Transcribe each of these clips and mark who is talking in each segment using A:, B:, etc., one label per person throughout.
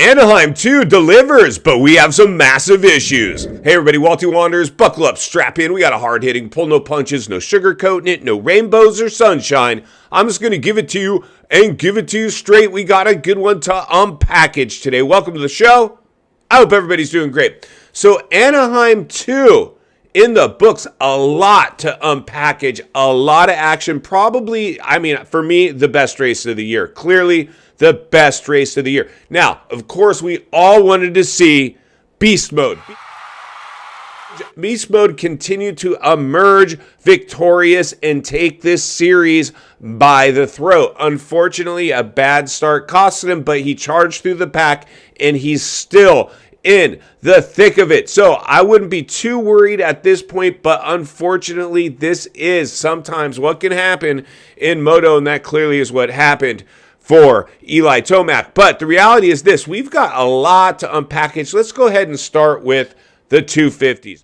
A: Anaheim 2 delivers, but we have some massive issues. Hey everybody, Walty Wanderers, buckle up, strap in. We got a hard-hitting pull, no punches, no sugarcoating it, no rainbows or sunshine. I'm just going to give it to you and give it to you straight. We got a good one to unpackage today. Welcome to the show. I hope everybody's doing great. So Anaheim 2 in the books, a lot to unpackage, a lot of action. Probably, for me, the best race of the year. Clearly, the best race of the year. Now, of course, we all wanted to see Beast Mode. Beast Mode continued to emerge victorious and take this series by the throat. Unfortunately, a bad start costed him, but he charged through the pack, and he's still in the thick of it. So I wouldn't be too worried at this point, but unfortunately, this is sometimes what can happen in Moto, and that clearly is what happened for Eli Tomac. But the reality is this, we've got a lot to unpackage. Let's go ahead and start with the 250s.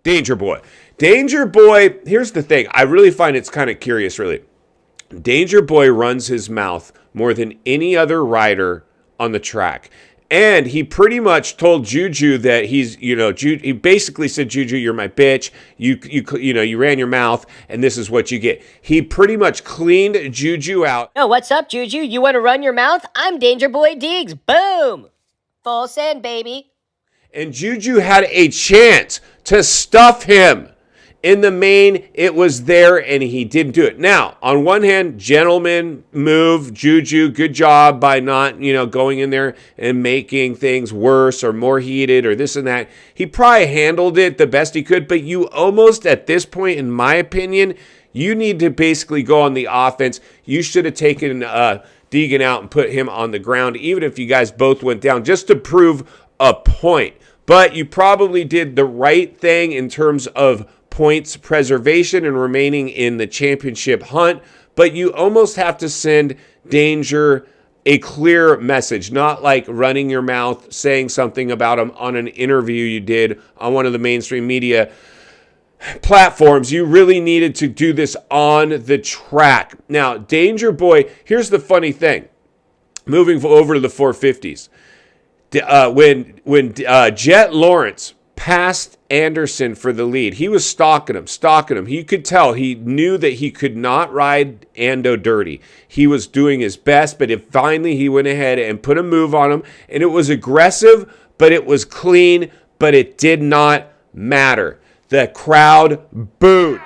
A: Danger Boy. Danger Boy, here's the thing. I really find it's kind of curious, really. Danger Boy runs his mouth more than any other rider on the track. And he pretty much told Juju that he's, he basically said, Juju, you're my bitch. You ran your mouth, and this is what you get. He pretty much cleaned Juju out.
B: Yo, what's up, Juju? You want to run your mouth? I'm Danger Boy Diggs. Boom! Full send, baby.
A: And Juju had a chance to stuff him. In the main, it was there, and he didn't do it. Now, on one hand, gentleman move, Juju, good job by not, going in there and making things worse or more heated or this and that. He probably handled it the best he could, but you almost, at this point, in my opinion, you need to basically go on the offense. You should have taken Deegan out and put him on the ground, even if you guys both went down, just to prove a point. But you probably did the right thing in terms of points preservation and remaining in the championship hunt, but you almost have to send Danger a clear message, not like running your mouth, saying something about him on an interview you did on one of the mainstream media platforms. You really needed to do this on the track. Now, Danger Boy, here's the funny thing. Moving over to the 450s. When Jet Lawrence passed Anderson for the lead, he was stalking him. He could tell. He knew that he could not ride Ando dirty. He was doing his best, but finally he went ahead and put a move on him, and it was aggressive, but it was clean, but it did not matter. The crowd booed.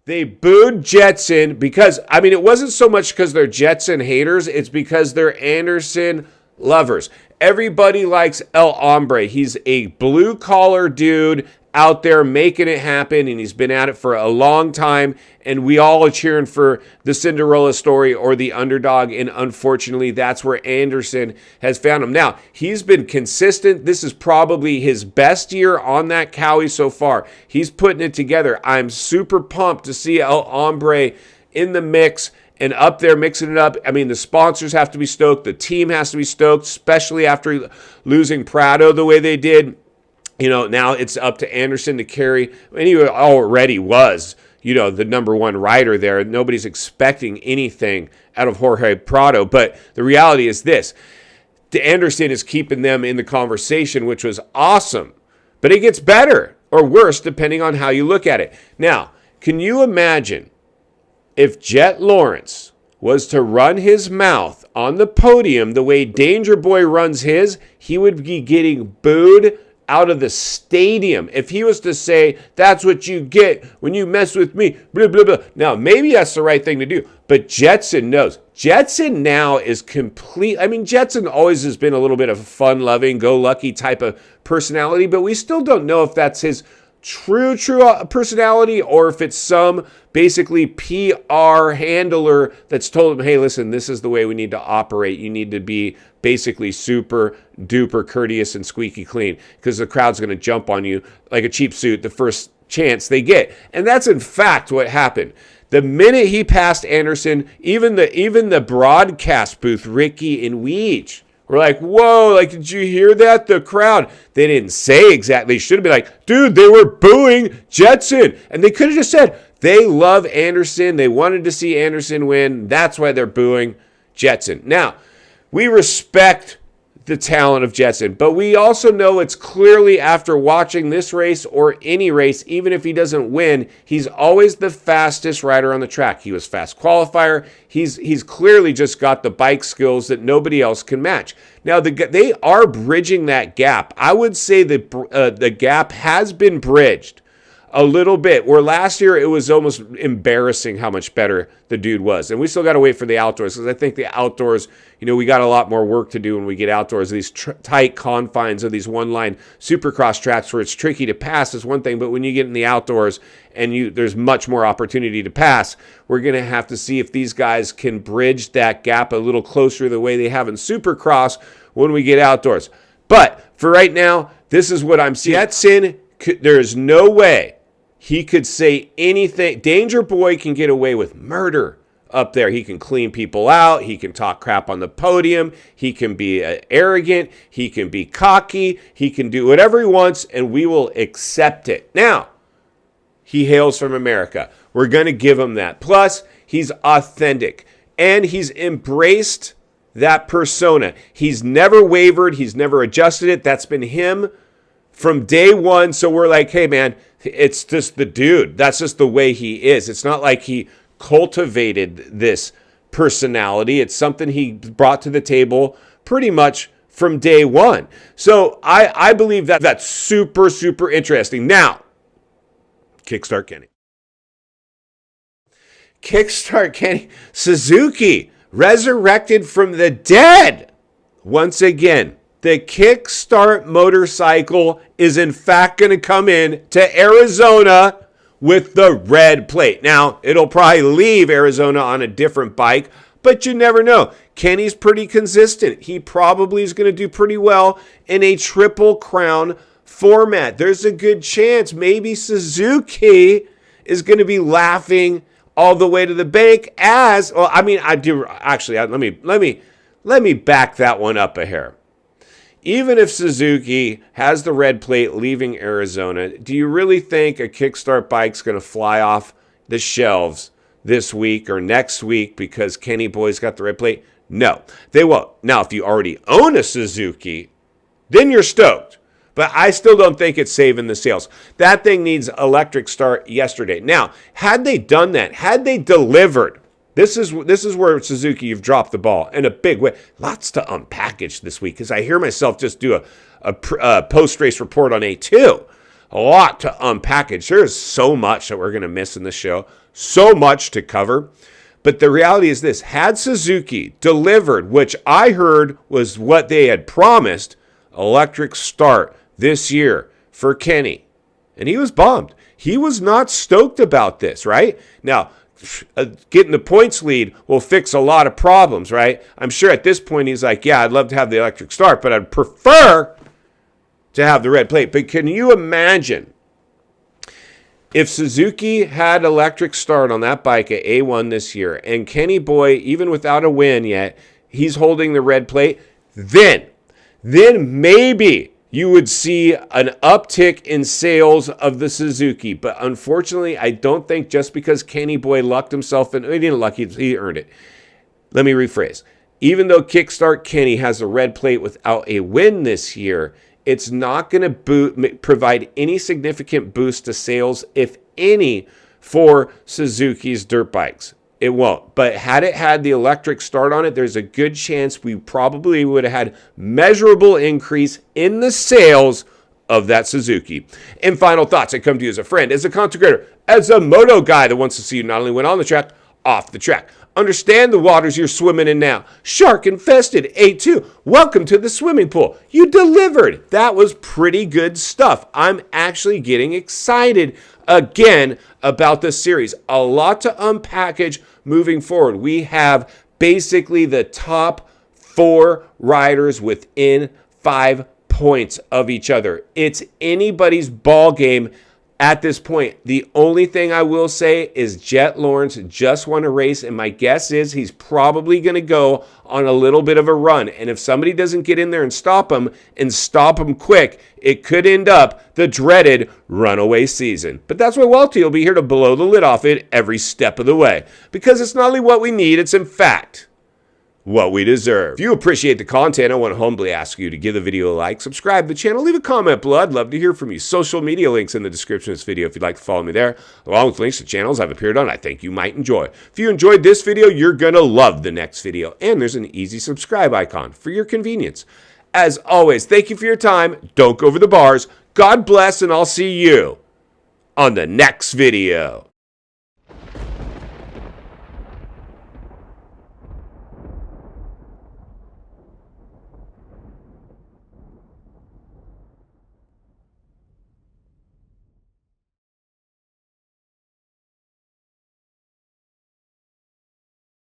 A: They booed Jetson because, it wasn't so much because they're Jetson haters, it's because they're Anderson lovers. Everybody likes El Hombre. He's a blue-collar dude out there making it happen, and he's been at it for a long time, and we all are cheering for the Cinderella story or the underdog, and unfortunately, that's where Anderson has found him. Now, he's been consistent. This is probably his best year on that Cowie so far. He's putting it together. I'm super pumped to see El Hombre in the mix and up there mixing it up. The sponsors have to be stoked. The team has to be stoked, especially after losing Prado the way they did. Now it's up to Anderson to carry. He already was, the number one rider there. Nobody's expecting anything out of Jorge Prado. But the reality is this. Anderson is keeping them in the conversation, which was awesome. But it gets better or worse depending on how you look at it. Now, can you imagine if Jet Lawrence was to run his mouth on the podium the way Danger Boy runs his? He would be getting booed out of the stadium. If he was to say, that's what you get when you mess with me, blah, blah, blah. Now, maybe that's the right thing to do, but Jetson knows. Jetson now is complete. Jetson always has been a little bit of a fun-loving, go-lucky type of personality, but we still don't know if that's his true personality or if it's some basically PR handler that's told him, hey, listen, this is the way we need to operate. You need to be basically super duper courteous and squeaky clean because the crowd's going to jump on you like a cheap suit the first chance they get. And that's in fact what happened. The minute he passed Anderson, even the broadcast booth, Ricky and Weege, were like, whoa, did you hear that? The crowd. They didn't say exactly. They should have been like, dude, they were booing Jetson. And they could have just said, They love Anderson. They wanted to see Anderson win. That's why they're booing Jetson. Now, we respect the talent of Jetson, but we also know it's clearly after watching this race or any race, even if he doesn't win, he's always the fastest rider on the track. He was fast qualifier. He's clearly just got the bike skills that nobody else can match. Now, they are bridging that gap. I would say that the gap has been bridged a little bit, where last year it was almost embarrassing how much better the dude was. And we still got to wait for the outdoors, because I think the outdoors, we got a lot more work to do when we get outdoors. These tight confines of these one-line Supercross tracks where it's tricky to pass is one thing, but when you get in the outdoors and there's much more opportunity to pass, we're going to have to see if these guys can bridge that gap a little closer the way they have in Supercross when we get outdoors. But for right now, this is what I'm seeing. Jetson, there's no way he could say anything. Danger Boy can get away with murder up there. He can clean people out. He can talk crap on the podium. He can be arrogant. He can be cocky. He can do whatever he wants, and we will accept it. Now, he hails from America. We're going to give him that. Plus, he's authentic, and he's embraced that persona. He's never wavered. He's never adjusted it. That's been him from day one. So we're like, hey, man, it's just the dude. That's just the way he is. It's not like he cultivated this personality. It's something he brought to the table pretty much from day one. So I believe that that's super, super interesting. Now, Kickstart Kenny. Kickstart Kenny. Suzuki resurrected from the dead. Once again, the Kickstart motorcycle is in fact going to come in to Arizona with the red plate. Now, it'll probably leave Arizona on a different bike, but you never know. Kenny's pretty consistent. He probably is going to do pretty well in a Triple Crown format. There's a good chance maybe Suzuki is going to be laughing all the way to the bank as, well, I mean, I do actually, let me back that one up a hair. Even if Suzuki has the red plate leaving Arizona, do you really think a Kickstart bike's going to fly off the shelves this week or next week because Kenny Boy's got the red plate? No, they won't. Now, if you already own a Suzuki, then you're stoked. But I still don't think it's saving the sales. That thing needs electric start yesterday. Now, had they done that, had they delivered, this is where Suzuki, you've dropped the ball in a big way. Lots to unpackage this week because I hear myself just do a post-race report on A2. A lot to unpackage. There's so much that we're going to miss in this show. So much to cover. But the reality is this. Had Suzuki delivered, which I heard was what they had promised, electric start this year for Kenny. And he was bummed. He was not stoked about this, right? Now, getting the points lead will fix a lot of problems, right? I'm sure at this point he's like, yeah, I'd love to have the electric start, but I'd prefer to have the red plate. But can you imagine if Suzuki had electric start on that bike at A1 this year and Kenny Boy, even without a win yet, he's holding the red plate, then maybe you would see an uptick in sales of the Suzuki. But unfortunately, I don't think just because Kenny Boy lucked himself in, he didn't luck, he earned it. Let me rephrase. Even though Kickstart Kenny has a red plate without a win this year, it's not going to provide any significant boost to sales, if any, for Suzuki's dirt bikes. It won't. But had it had the electric start on it, there's a good chance we probably would have had measurable increase in the sales of that Suzuki. And final thoughts. I come to you as a friend, as a content creator, as a moto guy that wants to see you not only win on the track, off the track. Understand the waters you're swimming in now. Shark infested. A2. Welcome to the swimming pool. You delivered. That was pretty good stuff. I'm actually getting excited again about this series. A lot to unpackage moving forward. We have basically the top 4 riders within 5 points of each other. It's anybody's ball game at this point. The only thing I will say is Jet Lawrence just won a race, and my guess is he's probably going to go on a little bit of a run. And if somebody doesn't get in there and stop him quick, it could end up the dreaded runaway season. But that's why Welty will be here to blow the lid off it every step of the way. Because it's not only what we need, it's in fact what we deserve. If you appreciate the content, I want to humbly ask you to give the video a like, subscribe to the channel, leave a comment below. I'd love to hear from you. Social media links in the description of this video if you'd like to follow me there, along with links to channels I've appeared on I think you might enjoy. If you enjoyed this video, you're going to love the next video. And there's an easy subscribe icon for your convenience. As always, thank you for your time. Don't go over the bars. God bless, and I'll see you on the next video.